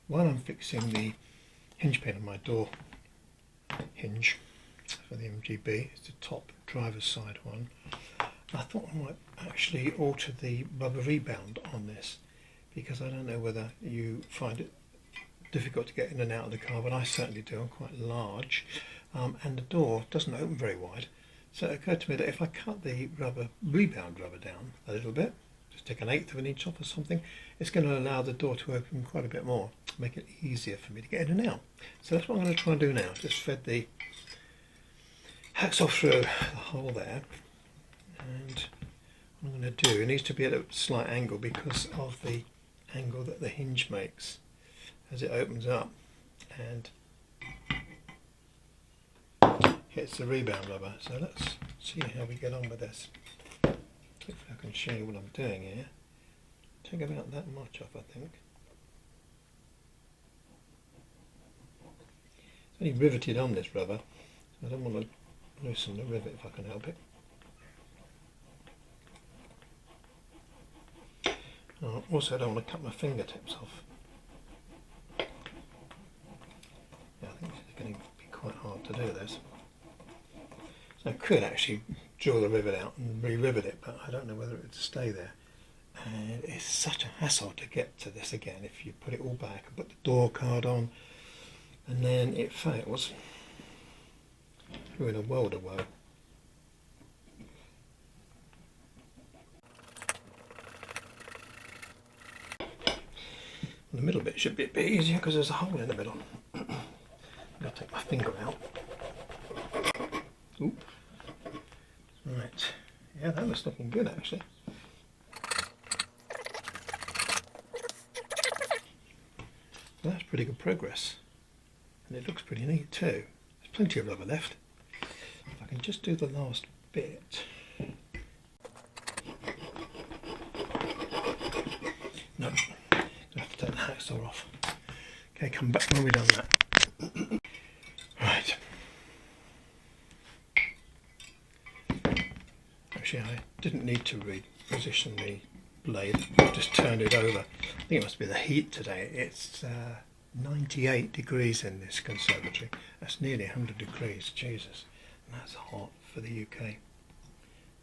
while I'm fixing the hinge pin on my door hinge for the MGB, it's the top driver's side one, I thought I might actually alter the rubber rebound on this, because I don't know whether you find it difficult to get in and out of the car, but I certainly do. I'm quite large, and the door doesn't open very wide. So it occurred to me that if I cut the rebound rubber down a little bit, just take 1/8 of an inch off or something, it's going to allow the door to open quite a bit more, make it easier for me to get in and out. So that's what I'm going to try and do now. Just thread the hacksaw through the hole there, and what I'm going to do, it needs to be at a slight angle because of the angle that the hinge makes as it opens up and hits the rebound rubber. So let's see how we get on with this. Hopefully I can show you what I'm doing here. Take about that much off, I think. It's only riveted on this rubber, so I don't want to loosen the rivet if I can help it. Also, I don't want to cut my fingertips off. Yeah, I think it's going to be quite hard to do this. So I could actually draw the rivet out and re-rivet it, but I don't know whether it would stay there. And it's such a hassle to get to this again if you put it all back and put the door card on and then it fails. You're in a world of woe. The middle bit should be a bit easier because there's a hole in the middle. I'm going to take my finger out. Ooh. Right, yeah, that was looking good actually. That's pretty good progress, and it looks pretty neat too. There's plenty of rubber left. If I can just do the last bit. No, I have to take the hacksaw off. Okay, come back when we've done that. Right. Actually, I didn't need to reposition the blade, I just turned it over. I think it must be the heat today. It's 98 degrees in this conservatory. That's nearly 100 degrees, Jesus. And that's hot for the UK.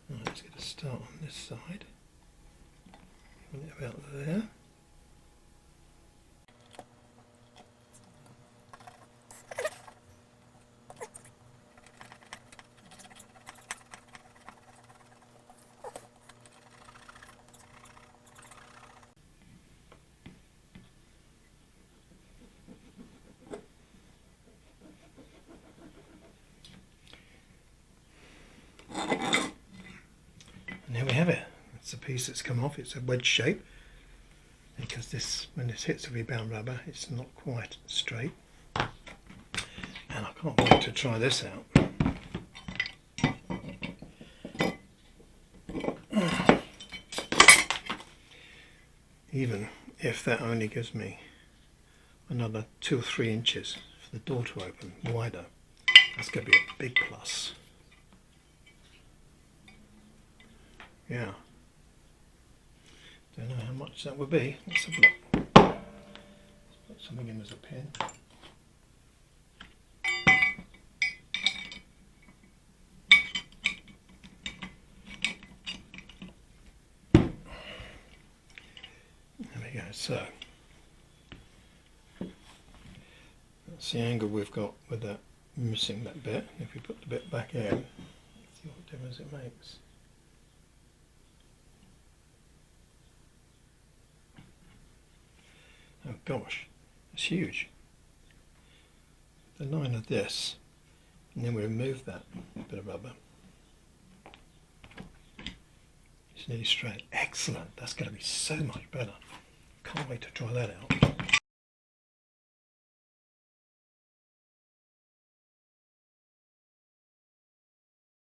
Right, let's get a start on this side. Put it about there. And there we have it. It's a piece that's come off. It's a wedge shape because this, when this hits the rebound rubber, it's not quite straight. And I can't wait to try this out. Even if that only gives me another 2 or 3 inches for the door to open wider, that's going to be a big plus. Yeah. Don't know how much that would be. Let's have a look. Let's put something in as a pin. There we go. So that's the angle we've got with that missing that bit. If we put the bit back in, see what difference it makes. Oh gosh, it's huge. The line of this, and then we remove that bit of rubber. It's nearly straight. Excellent, that's going to be so much better. Can't wait to try that out.